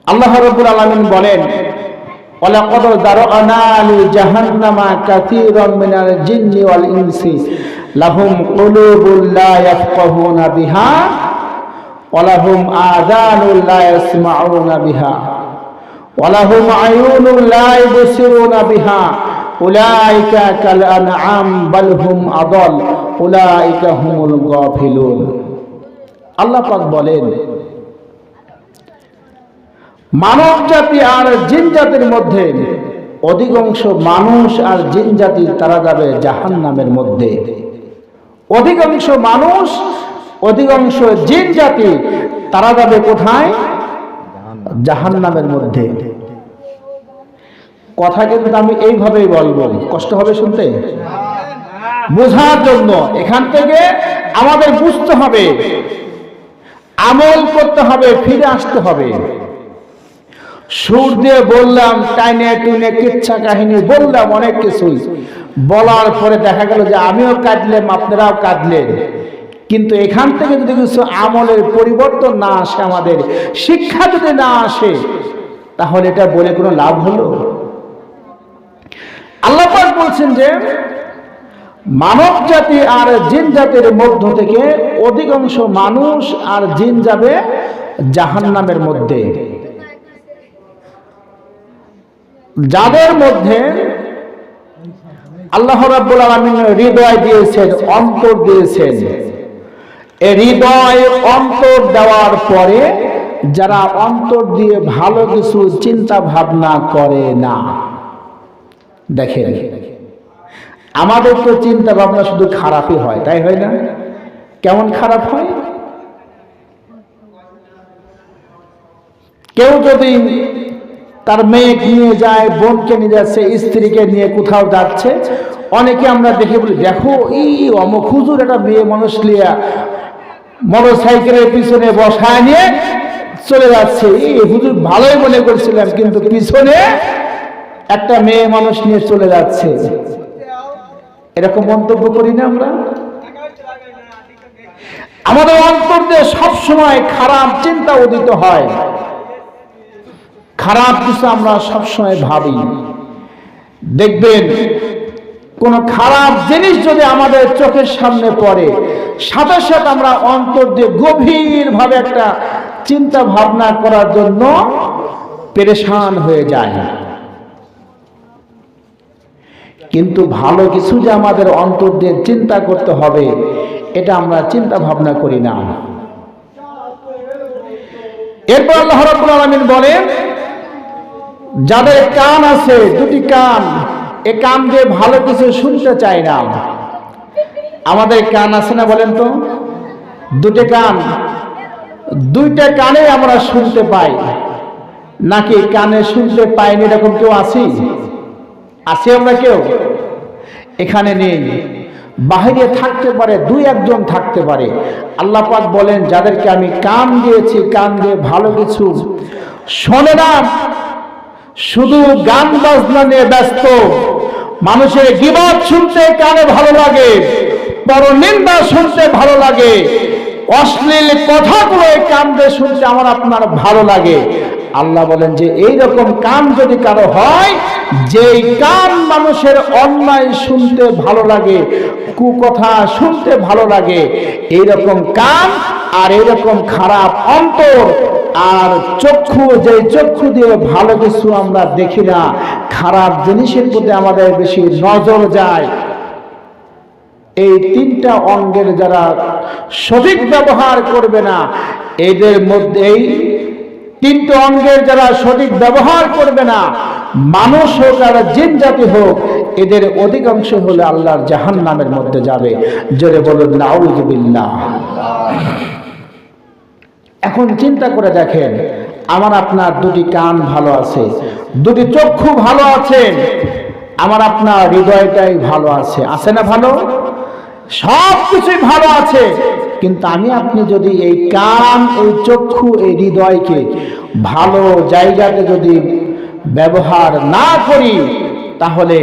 আল্লাহ রাব্বুল আলামিন বলেন, ওয়ালাকাদ যারা'না লিজাহান্নামা কাসীরাম মিনাল জিন্নি ওয়াল ইনসি লাহুম কুলুবুন লা ইয়াফকাহুনা বিহা ওয়া লাহুম আযানুন লা ইয়াসমাউনা বিহা ওয়া লাহুম আয়ুনুন লা ইবসিরুনা বিহা উলাইকা কাল আনআম বাল হুম আদাল উলাইকা হুমুল গাফিলুন। আল্লাহ পাক বলেন, মানব জাতি আর জিন জাতির মধ্যে অধিকাংশ মানুষ আর জিন জাতি তারা যাবে জাহান্নামের মধ্যে। অধিকাংশ মানুষ, অধিকাংশ জিন জাতি তারা যাবে কোথায়? জাহান্নামের মধ্যে। কথা কিন্তু আমি এইভাবেই বলবো, কষ্ট হবে শুনতে, বোঝার জন্য। এখান থেকে আমাদের বুঝতে হবে, আমল করতে হবে, ফিরে আসতে হবে। সুর দিয়ে বললাম, টাইনে টুনে কিচ্ছা কাহিনী বললাম, অনেক কিছুই বলার পরে দেখা গেল যে আমিও কাঁদলাম, আপনারাও কাঁদলেন, কিন্তু এখান থেকে যদি কিছু আমলের পরিবর্তন না আসে, আমাদের শিক্ষা যদি না আসে, তাহলে এটা বলে কোনো লাভ হলো? আল্লাহ পাক বলছেন যে মানব জাতি আর জিন জাতির মধ্য থেকে অধিকাংশ মানুষ আর জিন যাবে জাহান্নামের মধ্যে। যাদের মধ্যে আল্লাহ রাব্বুল আলামিন হৃদয় দিয়েছেন, অন্তর দিয়েছেন, এই হৃদয় অন্তর দেওয়ার পরে যারা অন্তর দিয়ে ভালো কিছু চিন্তা ভাবনা করে না। দেখেন, আমাদের তো চিন্তা ভাবনা শুধু খারাপই হয়, তাই হয় না? কেমন খারাপ হয়? কেউ যদি তার মেয়েকে নিয়ে যায়, বোনকে নিয়ে যাচ্ছে, স্ত্রীকে নিয়ে কোথাও যাচ্ছে, অনেকে আমরা দেখে বলি, দেখো এই অমুক হুজুর একটা মেয়ে মানুষ লিয়া মোটরসাইকেলের পিছনে বসায় নিয়ে চলে যাচ্ছে, এই হুজুর ভালোই মনে করছিলাম, কিন্তু পিছনে একটা মেয়ে মানুষ নিয়ে চলে যাচ্ছে। এরকম মন্তব্য করি না আমরা? আমাদের অন্তর দিয়ে সবসময় খারাপ চিন্তা উদিত হয়, খারাপ কিছু আমরা সবসময় ভাবি। দেখবেন কোন খারাপ জিনিস যদি আমাদের চোখের সামনে পড়ে, সাথে সাথে আমরা অন্তর দিয়ে গভীর ভাবে একটা চিন্তা ভাবনা করার জন্য পেরেশান হয়ে যায়। কিন্তু ভালো কিছু যে আমাদের অন্তর দিয়ে চিন্তা করতে হবে, এটা আমরা চিন্তা ভাবনা করি না। এরপর আল্লাহ রাব্বুল আলামিন বলেন, যাদের কান আছে, দুটি কান, এ কান দিয়ে ভালো কিছু শুনতে চায় না। আমাদের কান আছে না বলেন তো? দুটি কান, দুইটা কানে আমরা শুনতে পাই, নাকি কানে শুনতে পাইনি এরকম কেউ আছি? আছি আমরা কেউ? এখানে নেই, বাহিরে থাকতে পারে, দুই একজন থাকতে পারে। আল্লাহ পাক বলেন, যাদেরকে আমি কান দিয়েছি, কান দিয়ে ভালো কিছু শোনে না, শুধু গান বাজনা নিয়ে ব্যস্ত। মানুষের গীবত শুনতে কানে ভালো লাগে, পরনিন্দা শুনতে ভালো লাগে, অশ্লীল কথাগুলো কান দিয়ে শুনতে আমার আপনার ভালো লাগে। আল্লাহ বলেন যে এইরকম কান যদি কারো হয়, যেই কান মানুষের অন্যায় শুনতে ভালো লাগে, কুকথা শুনতে ভালো লাগে, এইরকম কান আর এইরকম খারাপ অন্তর আর চক্ষু, যে চক্ষু দিয়ে ভালো কিছু আমরা দেখি না, খারাপ জিনিসের প্রতি আমাদের বেশি নজর যায়, এই তিনটা অঙ্গের যারা সঠিক ব্যবহার করবে না, এদের মধ্যে এই তিনটা অঙ্গের যারা সঠিক ব্যবহার করবে না, মানুষ হোক আর জিন জাতি হোক, এদের অধিকাংশ হলে আল্লাহর জাহান্নামের মধ্যে যাবে। জোরে বলুন নাউযুবিল্লাহ। এখন চিন্তা করে দেখেন, আমার আপনার দুটি কান ভালো আছে, দুটি চক্ষু ভালো আছে, আমার আপনার হৃদয়টাই ভালো আছে, আছে না ভালো? সব কিছুই ভালো আছে, কিন্তু আমি আপনি যদি এই কান, এই চক্ষু, এই হৃদয়কে ভালো জায়গাতে যদি ব্যবহার না করি, তাহলে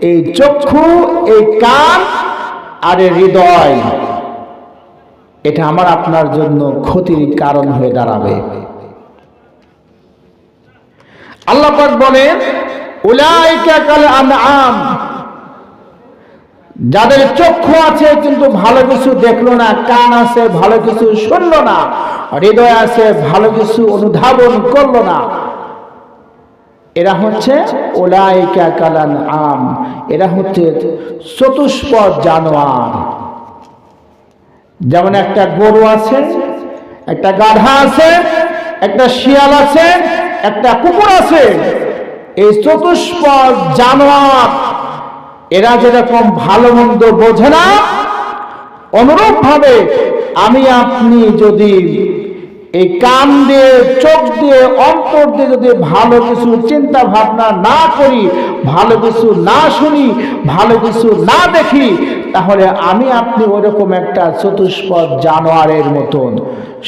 এই চক্ষু, এই কান আর এই হৃদয়, এটা আমার আপনার জন্য ক্ষতির কারণ হয়ে দাঁড়াবে। আল্লাহ পাক বলেন উলাইকা কাল আনআম, যাদের চক্ষু আছে কিন্তু ভালো কিছু দেখলো না, কান আছে ভালো কিছু শুনলো না, হৃদয় আছে ভালো কিছু অনুধাবন করলো না, এরা হচ্ছে উলাইকা কাল আনআম, এরা হচ্ছে চতুষ্পদ জানোয়ার। যেমন একটা গরু আছে, একটা গাধা আছে, একটা শিয়াল আছে, একটা কুকুর আছে, এই চতুষ্পদ জানোয়ার এরা যেরকম ভালো মন্দ বোঝে না, অনুরূপ ভাবে আমি আপনি যদি এই কান দিয়ে, চোখ দিয়ে, অন্তর দিয়ে যদি ভালো কিছু চিন্তা ভাবনা না করি, ভালো কিছু না শুনি, ভালো কিছু না দেখি, তাহলে আমি আপনি ওরকম একটা চতুষ্পদ জানোয়ারের মতন।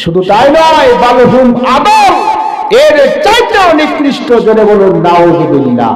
শুধু তাই নয়, বালহুম আদল, এর চাইতেও নিকৃষ্ট, জনে বলুন নাউযুবিল্লাহ।